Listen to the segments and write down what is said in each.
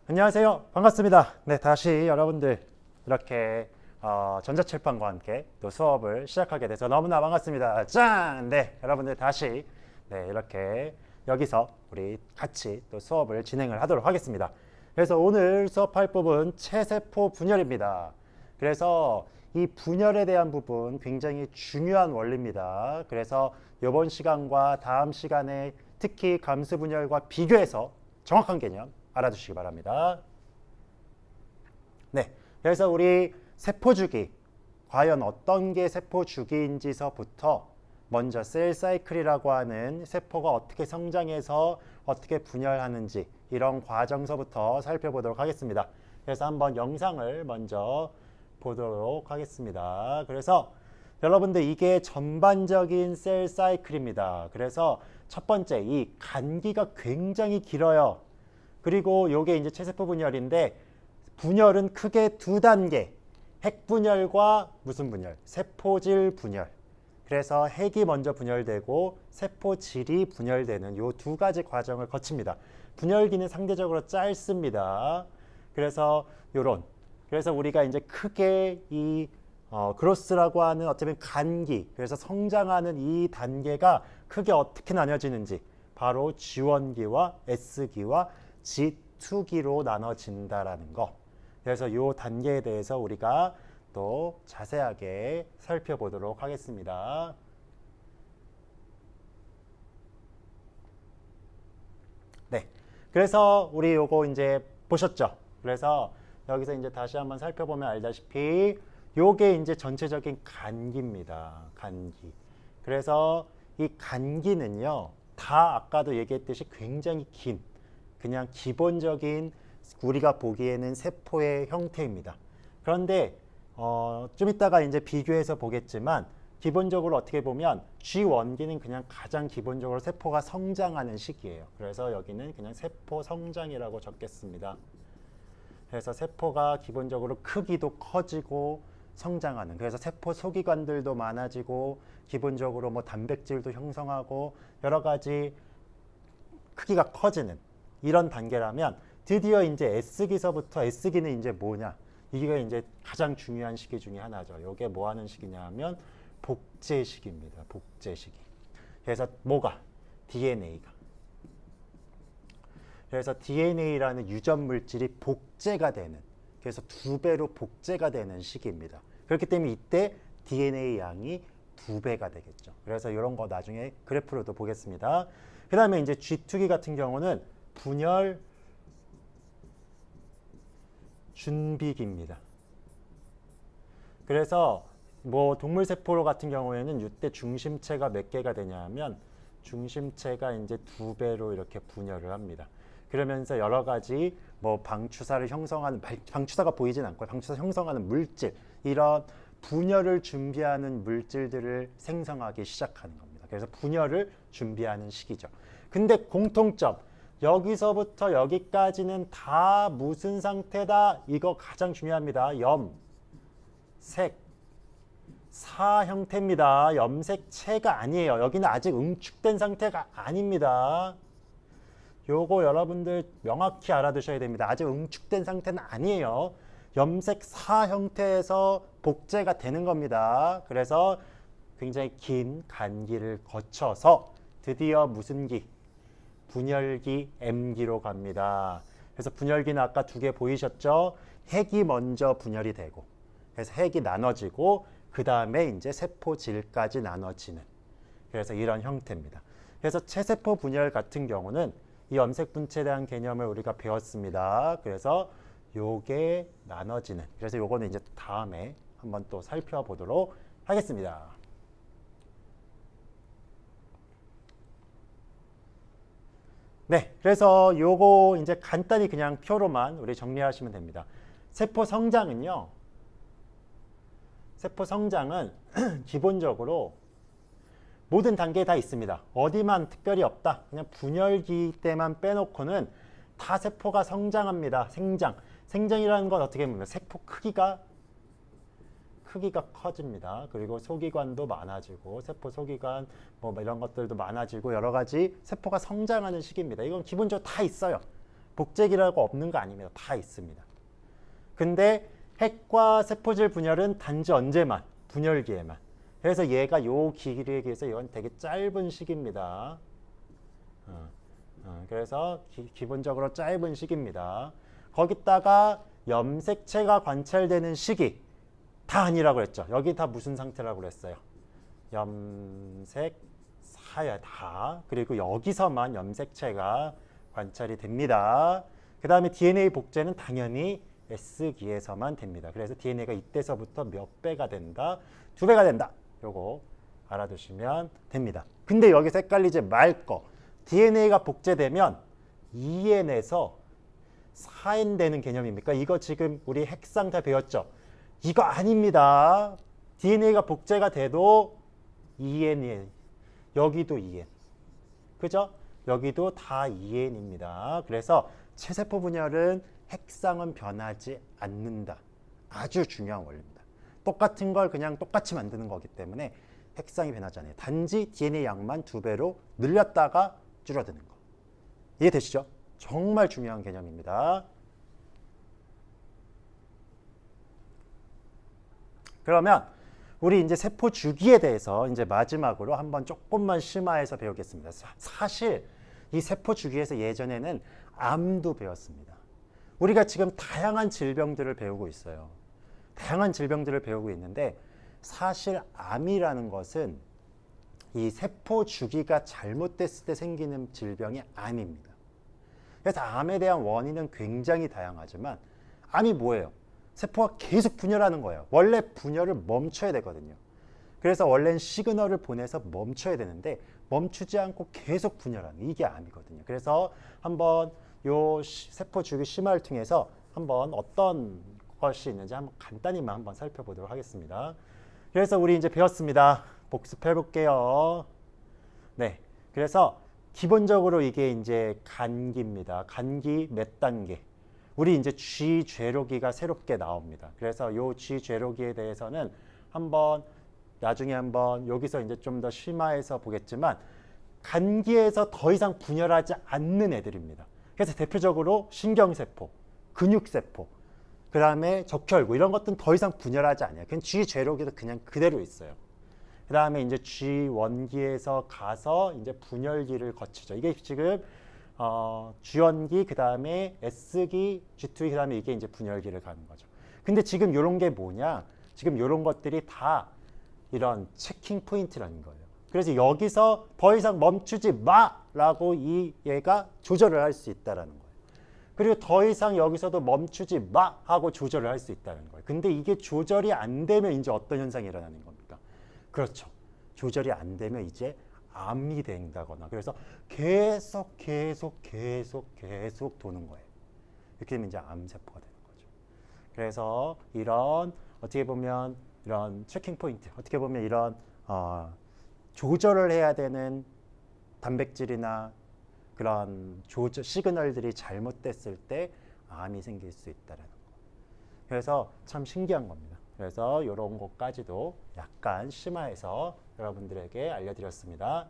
안녕하세요. 반갑습니다. 네, 다시 여러분들 이렇게 전자칠판과 함께 또 수업을 시작하게 돼서 너무나 반갑습니다. 짠! 네, 여러분들 다시 이렇게 여기서 우리 같이 또 수업을 진행을 하도록 하겠습니다. 그래서 오늘 수업할 부분 체세포 분열입니다. 그래서 이 분열에 대한 부분 굉장히 중요한 원리입니다. 그래서 이번 시간과 다음 시간에 특히 감수 분열과 비교해서 정확한 개념 알아두시기 바랍니다. 네, 그래서 우리 세포 주기, 과연 어떤 게 세포 주기인지서부터 먼저 셀 사이클이라고 하는 세포가 어떻게 성장해서 어떻게 분열하는지 이런 과정서부터 살펴보도록 하겠습니다. 그래서 한번 영상을 먼저 보도록 하겠습니다. 그래서 여러분들 이게 전반적인 셀 사이클입니다. 그래서 첫 번째 이 간기가 굉장히 길어요. 그리고 요게 이제 체세포 분열인데 분열은 크게 두 단계. 핵분열과 무슨 분열? 세포질 분열. 그래서 핵이 먼저 분열되고 세포질이 분열되는 요 두 가지 과정을 거칩니다. 분열기는 상대적으로 짧습니다. 그래서 요런. 그래서 우리가 이제 크게 이 그로스라고 하는 어쩌면 간기, 그래서 성장하는 이 단계가 크게 어떻게 나뉘어지는지 바로 G1기와 S기와 G2기로 나눠진다라는 거. 그래서 이 단계에 대해서 우리가 또 자세하게 살펴보도록 하겠습니다. 네. 그래서 우리 요거 이제 보셨죠? 그래서 여기서 이제 다시 한번 살펴보면 알다시피 요게 이제 전체적인 간기입니다. 간기. 그래서 이 간기는요, 다 아까도 얘기했듯이 굉장히 긴 그냥 기본적인 우리가 보기에는 세포의 형태입니다. 그런데 좀 이따가 이제 비교해서 보겠지만 기본적으로 어떻게 보면 G1기는 그냥 가장 기본적으로 세포가 성장하는 시기예요. 그래서 여기는 그냥 세포 성장이라고 적겠습니다. 그래서 세포가 기본적으로 크기도 커지고 성장하는, 그래서 세포 소기관들도 많아지고 기본적으로 뭐 단백질도 형성하고 여러 가지 크기가 커지는 이런 단계라면 드디어 이제 S기서부터 S기는 이제 뭐냐? 이게 이제 가장 중요한 시기 중에 하나죠. 이게 뭐 하는 시기냐 하면 복제 시기입니다. 복제 시기. 그래서 뭐가? DNA가. 그래서 DNA라는 유전 물질이 복제가 되는, 그래서 2배로 복제가 되는 시기입니다. 그렇기 때문에 이때 DNA 양이 2배가 되겠죠. 그래서 이런 거 나중에 그래프로도 보겠습니다. 그 다음에 이제 G2기 같은 경우는 분열 준비기입니다. 그래서 뭐 동물 세포 같은 경우에는 이때 중심체가 몇 개가 되냐면 중심체가 이제 2배로 이렇게 분열을 합니다. 그러면서 여러 가지 뭐 방추사를 형성하는, 방추사가 보이진 않고 방추사 형성하는 물질, 이런 분열을 준비하는 물질들을 생성하기 시작하는 겁니다. 그래서 분열을 준비하는 시기죠. 근데 공통점, 여기서부터 여기까지는 다 무슨 상태다? 이거 가장 중요합니다. 염색 사 형태입니다. 염색체가 아니에요. 여기는 아직 응축된 상태가 아닙니다. 요거 여러분들 명확히 알아두셔야 됩니다. 아직 응축된 상태는 아니에요. 염색 사 형태에서 복제가 되는 겁니다. 그래서 굉장히 긴 간기를 거쳐서 드디어 무슨 기? 분열기 M기로 갑니다. 그래서 분열기는 아까 2개 보이셨죠? 핵이 먼저 분열이 되고, 그래서 핵이 나눠지고 그 다음에 이제 세포질까지 나눠지는, 그래서 이런 형태입니다. 그래서 체세포 분열 같은 경우는 이 염색 분체에 대한 개념을 우리가 배웠습니다. 그래서 요게 나눠지는, 그래서 요거는 이제 다음에 한번 또 살펴보도록 하겠습니다. 네, 그래서 요거 이제 간단히 그냥 표로만 우리 정리하시면 됩니다. 세포 성장은요, 세포 성장은 기본적으로 모든 단계에 다 있습니다. 어디만 특별히 없다. 그냥 분열기 때만 빼놓고는 다 세포가 성장합니다. 생장. 생장이라는 건 어떻게 보면 세포 크기가 커집니다. 그리고 소기관도 많아지고 세포 소기관 뭐 이런 것들도 많아지고 여러 가지 세포가 성장하는 시기입니다. 이건 기본적으로 다 있어요. 복제기라고 없는 거 아닙니다. 다 있습니다. 근데 핵과 세포질 분열은 단지 언제만? 분열기에만. 그래서 얘가 요 길이에 비해서 이건 되게 짧은 시기입니다. 그래서 기본적으로 짧은 시기입니다. 거기다가 염색체가 관찰되는 시기 다 아니라고 그랬죠. 여기 다 무슨 상태라고 그랬어요? 염색 사야 다. 그리고 여기서만 염색체가 관찰이 됩니다. 그 다음에 DNA 복제는 당연히 S기에서만 됩니다. 그래서 DNA가 이때서부터 몇 배가 된다? 2배가 된다. 요거 알아두시면 됩니다. 근데 여기서 헷갈리지 말 거. DNA가 복제되면 2N에서 4N 되는 개념입니까? 이거 지금 우리 핵상 다 배웠죠? 이거 아닙니다. DNA가 복제가 돼도 2N이에요. 여기도 2N. 그죠? 여기도 다 2N입니다. 그래서 체세포 분열은 핵상은 변하지 않는다. 아주 중요한 원리입니다. 똑같은 걸 그냥 똑같이 만드는 거기 때문에 핵상이 변하지 않아요. 단지 DNA 양만 2배로 늘렸다가 줄어드는 거. 이해되시죠? 정말 중요한 개념입니다. 그러면 우리 이제 세포 주기에 대해서 이제 마지막으로 한번 조금만 심화해서 배우겠습니다. 사실 이 세포 주기에서 예전에는 암도 배웠습니다. 우리가 지금 다양한 질병들을 배우고 있어요. 다양한 질병들을 배우고 있는데 사실 암이라는 것은 이 세포 주기가 잘못됐을 때 생기는 질병이 암입니다. 그래서 암에 대한 원인은 굉장히 다양하지만 암이 뭐예요? 세포가 계속 분열하는 거예요. 원래 분열을 멈춰야 되거든요. 그래서 원래는 시그널을 보내서 멈춰야 되는데 멈추지 않고 계속 분열하는 이게 암이거든요. 그래서 한번 요 세포 주기 심화를 통해서 한번 어떤 것이 있는지 한번 간단히만 한번 살펴보도록 하겠습니다. 그래서 우리 이제 배웠습니다. 복습해 볼게요. 네. 그래서 기본적으로 이게 이제 간기입니다. 간기 몇 단계? 우리 이제 G 궤로기가 새롭게 나옵니다. 그래서 요 G 궤로기에 대해서는 한번 나중에 한번 여기서 이제 좀 더 심화해서 보겠지만 간기에서 더 이상 분열하지 않는 애들입니다. 그래서 대표적으로 신경세포, 근육세포, 그 다음에 적혈구 이런 것들은 더 이상 분열하지 않아요. 그냥 G 궤로기도 그냥 그대로 있어요. 그 다음에 이제 G1기에서 가서 이제 분열기를 거치죠. 이게 지금 G1기, 그 다음에 S기, G2기, 그 다음에 이게 이제 분열기를 가는 거죠. 근데 지금 이런 게 뭐냐? 지금 이런 것들이 다 이런 체킹 포인트라는 거예요. 그래서 여기서 더 이상 멈추지 마라고 얘가 조절을 할 수 있다라는 거예요. 그리고 더 이상 여기서도 멈추지 마 하고 조절을 할 수 있다는 거예요. 근데 이게 조절이 안 되면 이제 어떤 현상이 일어나는 겁니까? 그렇죠. 조절이 안 되면 이제 암이 된다거나 그래서 계속 도는 거예요. 이렇게 되면 이제 암세포가 되는 거죠. 그래서 이런 어떻게 보면 이런 체킹 포인트, 어떻게 보면 이런 조절을 해야 되는 단백질이나 그런 시그널들이 잘못됐을 때 암이 생길 수 있다는 거. 그래서 참 신기한 겁니다. 그래서 이런 것까지도 약간 심화해서 여러분들에게 알려드렸습니다.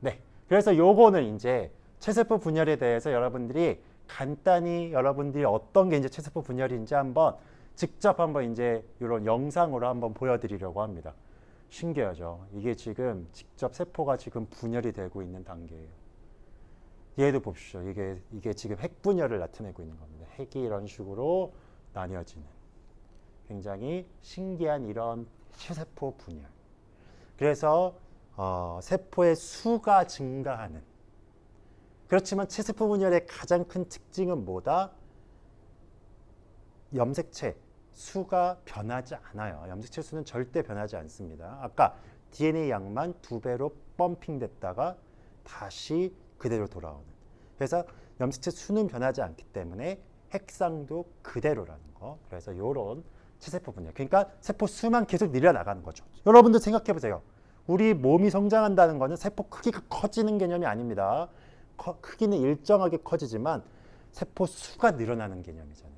네, 그래서 요거는 이제 체세포 분열에 대해서 여러분들이 간단히 여러분들이 어떤 게 이제 체세포 분열인지 한번 직접 한번 이제 이런 영상으로 한번 보여드리려고 합니다. 신기하죠? 이게 지금 직접 세포가 지금 분열이 되고 있는 단계예요. 얘도 봅시다. 이게 지금 핵 분열을 나타내고 있는 겁니다. 핵이 이런 식으로 나뉘어지는 굉장히 신기한 이런 체세포 분열. 그래서 세포의 수가 증가하는. 그렇지만 체세포 분열의 가장 큰 특징은 뭐다? 염색체 수가 변하지 않아요. 염색체 수는 절대 변하지 않습니다. 아까 DNA 양만 2배로 펌핑됐다가 다시 그대로 돌아오는. 그래서 염색체 수는 변하지 않기 때문에 핵상도 그대로라는 거. 그래서 이런 체세포 분열. 그러니까 세포 수만 계속 늘려나가는 거죠. 여러분들 생각해 보세요. 우리 몸이 성장한다는 거는 세포 크기가 커지는 개념이 아닙니다. 크기는 일정하게 커지지만 세포 수가 늘어나는 개념이잖아요.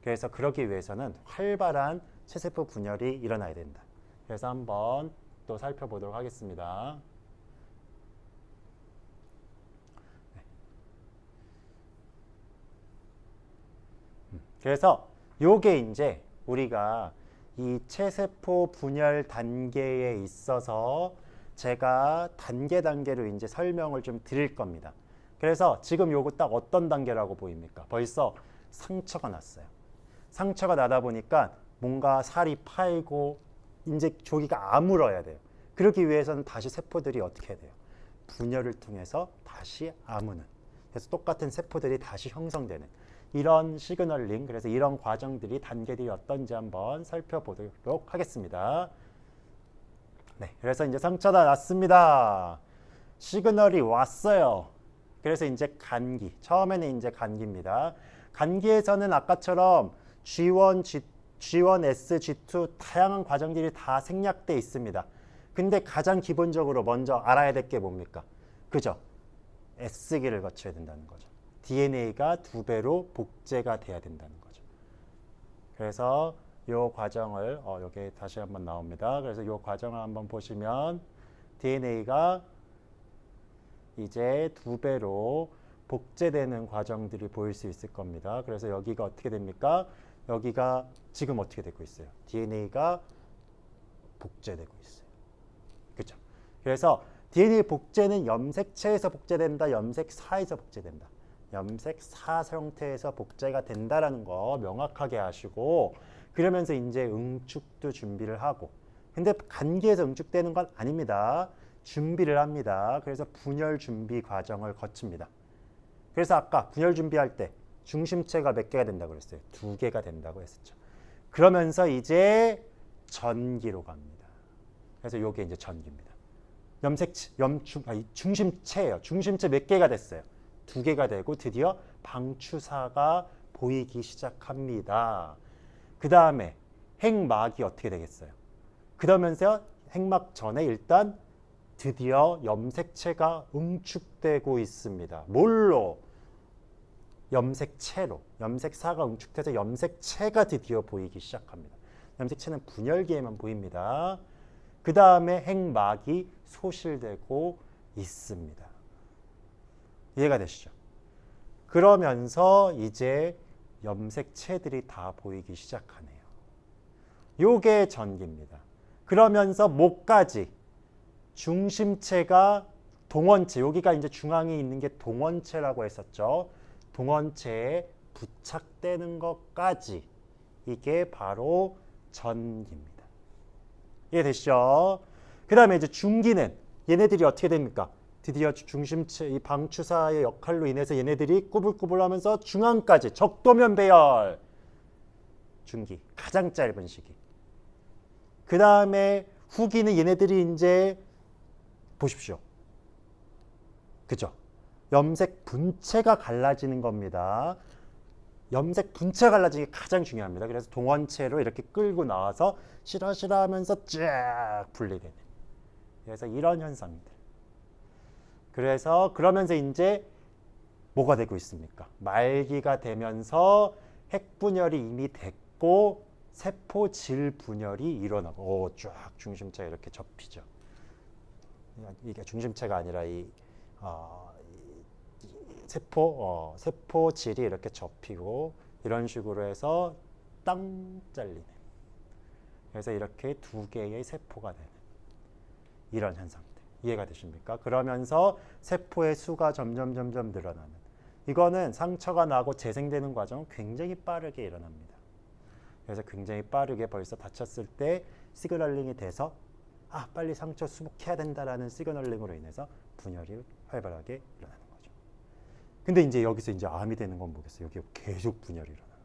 그래서 그러기 위해서는 활발한 체세포 분열이 일어나야 된다. 그래서 한번 또 살펴보도록 하겠습니다. 그래서 요게 이제 우리가 이 체세포 분열 단계에 있어서 제가 단계로 이제 설명을 좀 드릴 겁니다. 그래서 지금 요거 딱 어떤 단계라고 보입니까? 벌써 상처가 났어요. 상처가 나다 보니까 뭔가 살이 파이고 이제 저기가 아물어야 돼요. 그러기 위해서는 다시 세포들이 어떻게 해야 돼요? 분열을 통해서 다시 아무는. 그래서 똑같은 세포들이 다시 형성되는 이런 시그널링, 그래서 이런 과정들이 단계들이 어떤지 한번 살펴보도록 하겠습니다. 네, 그래서 이제 상처가 났습니다. 시그널이 왔어요. 그래서 이제 간기, 처음에는 이제 간기입니다. 간기에서는 아까처럼 G1, G1S, G2 다양한 과정들이 다 생략돼 있습니다. 근데 가장 기본적으로 먼저 알아야 될 게 뭡니까? 그죠? S기를 거쳐야 된다는 거죠. DNA가 2배로 복제가 돼야 된다는 거죠. 그래서 이 과정을 여기 다시 한번 나옵니다. 그래서 이 과정을 한번 보시면 DNA가 이제 2배로 복제되는 과정들이 보일 수 있을 겁니다. 그래서 여기가 어떻게 됩니까? 여기가 지금 어떻게 되고 있어요? DNA가 복제되고 있어요. 그렇죠? 그래서 DNA 복제는 염색체에서 복제된다, 염색사에서 복제된다. 염색사 형태에서 복제가 된다라는 거 명확하게 아시고, 그러면서 이제 응축도 준비를 하고, 근데 간기에서 응축되는 건 아닙니다. 준비를 합니다. 그래서 분열 준비 과정을 거칩니다. 그래서 아까 분열 준비할 때 중심체가 몇 개가 된다고 그랬어요? 2개가 된다고 했었죠. 그러면서 이제 전기로 갑니다. 그래서 이게 이제 전기입니다. 중심체예요. 중심체 몇 개가 됐어요? 2개가 되고 드디어 방추사가 보이기 시작합니다. 그 다음에 핵막이 어떻게 되겠어요? 그러면서 핵막 전에 일단 드디어 염색체가 응축되고 있습니다. 뭘로? 염색체로. 염색사가 응축돼서 염색체가 드디어 보이기 시작합니다. 염색체는 분열기에만 보입니다. 그 다음에 핵막이 소실되고 있습니다. 이해가 되시죠? 그러면서 이제 염색체들이 다 보이기 시작하네요. 요게 전기입니다. 그러면서 목까지 중심체가 동원체, 여기가 이제 중앙에 있는 게 동원체라고 했었죠. 동원체에 부착되는 것까지 이게 바로 전기입니다. 이해되시죠? 그 다음에 이제 중기는 얘네들이 어떻게 됩니까? 드디어 중심체, 이 방추사의 역할로 인해서 얘네들이 꾸불꾸불하면서 중앙까지 적도면 배열. 중기, 가장 짧은 시기. 그 다음에 후기는 얘네들이 이제 보십시오. 그죠? 염색 분체가 갈라지는 겁니다. 염색 분체가 갈라지는 게 가장 중요합니다. 그래서 동원체로 이렇게 끌고 나와서 실어실어 하면서 쫙 분리게 되는. 그래서 이런 현상들. 그래서 그러면서 이제 뭐가 되고 있습니까? 말기가 되면서 핵분열이 이미 됐고 세포질 분열이 일어나고 쫙 중심체가 이렇게 접히죠. 이게 중심체가 아니라 이 세포질이 이렇게 접히고 이런 식으로 해서 땅 잘리는. 그래서 이렇게 2개의 세포가 되는 이런 현상들. 이해가 되십니까? 그러면서 세포의 수가 점점 늘어나는. 이거는 상처가 나고 재생되는 과정은 굉장히 빠르게 일어납니다. 그래서 굉장히 빠르게 벌써 다쳤을 때 시그널링이 돼서 빨리 상처 수복해야 된다라는 시그널링으로 인해서 분열이 활발하게 일어나는 거죠. 근데 이제 여기서 이제 암이 되는 건 뭐겠어요? 여기 계속 분열이 일어나는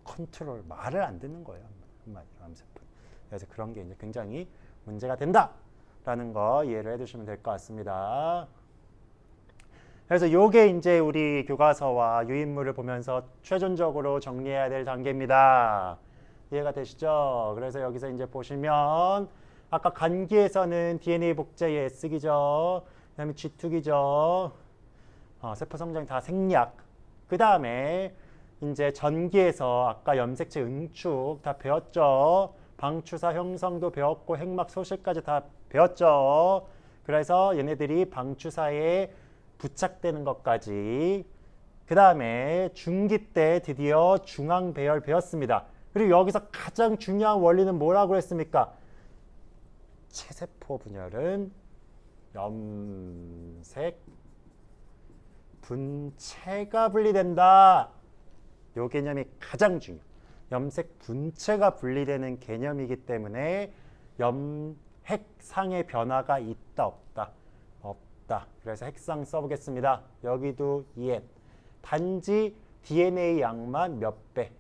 거. 컨트롤, 말을 안 듣는 거예요. 한마디로 암세포. 그래서 그런 게 이제 굉장히 문제가 된다라는 거 이해를 해두시면 될 것 같습니다. 그래서 요게 이제 우리 교과서와 유인물을 보면서 최종적으로 정리해야 될 단계입니다. 이해가 되시죠? 그래서 여기서 이제 보시면 아까 간기에서는 DNA 복제의 S기죠. 그 다음에 G2기죠. 세포 성장 다 생략. 그 다음에 이제 전기에서 아까 염색체 응축 다 배웠죠. 방추사 형성도 배웠고 핵막 소실까지 다 배웠죠. 그래서 얘네들이 방추사에 부착되는 것까지 그 다음에 중기 때 드디어 중앙 배열 배웠습니다. 그리고 여기서 가장 중요한 원리는 뭐라고 했습니까? 체세포 분열은 염색 분체가 분리된다. 요 개념이 가장 중요. 염색 분체가 분리되는 개념이기 때문에 핵상의 변화가 있다 없다? 없다. 그래서 핵상 써보겠습니다. 여기도 EN. 단지 DNA 양만 몇 배?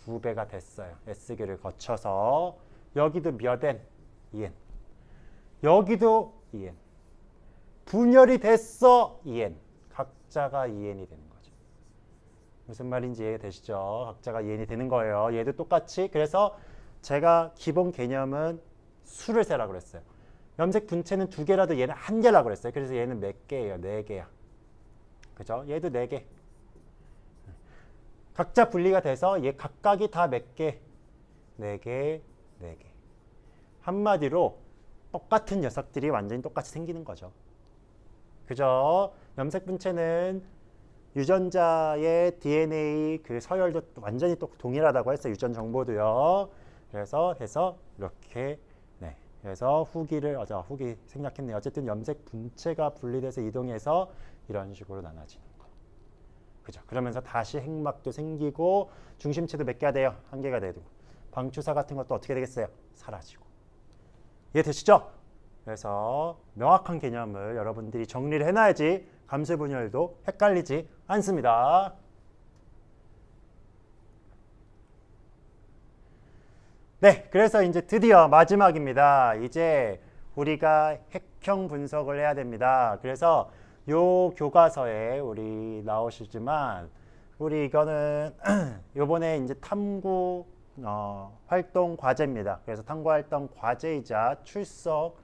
2배가 됐어요. S기를 거쳐서. 여기도 몇 N? EN. 여기도 EN. 분열이 됐어. EN. 각자가 EN이 되는 거죠. 무슨 말인지 이해되시죠? 각자가 EN이 되는 거예요. 얘도 똑같이. 그래서 제가 기본 개념은 수를 세라고 그랬어요. 염색 분체는 2개라도 얘는 1개라고 그랬어요. 그래서 얘는 몇 개예요? 4개야. 그죠? 얘도 4개. 각자 분리가 돼서 얘 각각이 다 몇 개? 4개, 4개. 한마디로 똑같은 녀석들이 완전히 똑같이 생기는 거죠. 그죠? 염색 분체는 유전자의 DNA 그 서열도 완전히 또 동일하다고 했어요. 유전 정보도요. 그래서 해서 이렇게 네. 그래서 후기 생략했네요. 어쨌든 염색 분체가 분리돼서 이동해서 이런 식으로 나눠지는 거. 그죠? 그러면서 다시 핵막도 생기고 중심체도 몇 개가 돼요? 1개가 되고 방추사 같은 것도 어떻게 되겠어요? 사라지고. 이해되시죠? 그래서 명확한 개념을 여러분들이 정리를 해놔야지 감수분열도 헷갈리지 않습니다. 네, 그래서 이제 드디어 마지막입니다. 이제 우리가 핵형 분석을 해야 됩니다. 그래서 요 교과서에 우리 나오시지만 우리 이거는 요번에 이제 탐구 활동 과제입니다. 그래서 탐구 활동 과제이자 출석을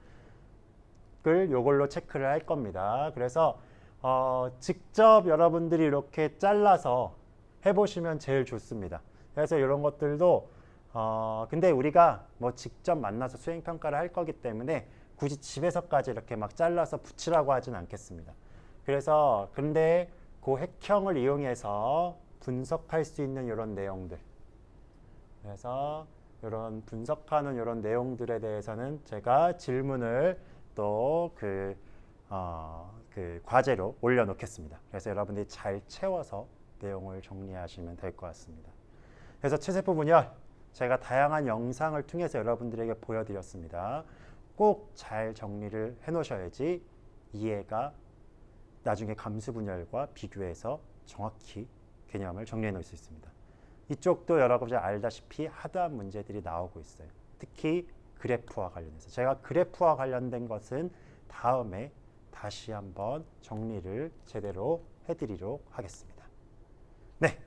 요걸로 체크를 할 겁니다. 그래서 직접 여러분들이 이렇게 잘라서 해보시면 제일 좋습니다. 그래서 이런 것들도 근데 우리가 뭐 직접 만나서 수행평가를 할 거기 때문에 굳이 집에서까지 이렇게 막 잘라서 붙이라고 하진 않겠습니다. 그래서 근데 그 핵형을 이용해서 분석할 수 있는 이런 내용들, 그래서 이런 분석하는 이런 내용들에 대해서는 제가 질문을 또 그 과제로 올려놓겠습니다. 그래서 여러분들이 잘 채워서 내용을 정리하시면 될 것 같습니다. 그래서 체세포 분열 제가 다양한 영상을 통해서 여러분들에게 보여드렸습니다. 꼭 잘 정리를 해놓으셔야지 이해가 나중에 감수분열과 비교해서 정확히 개념을 정리해 놓을 수 있습니다. 이쪽도 여러분들 알다시피 하드한 문제들이 나오고 있어요. 특히 그래프와 관련해서. 제가 그래프와 관련된 것은 다음에 다시 한번 정리를 제대로 해드리도록 하겠습니다. 네,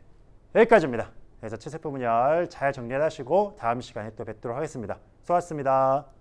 여기까지입니다. 그래서 체세포 분열 잘 정리하시고 다음 시간에 또 뵙도록 하겠습니다. 수고하셨습니다.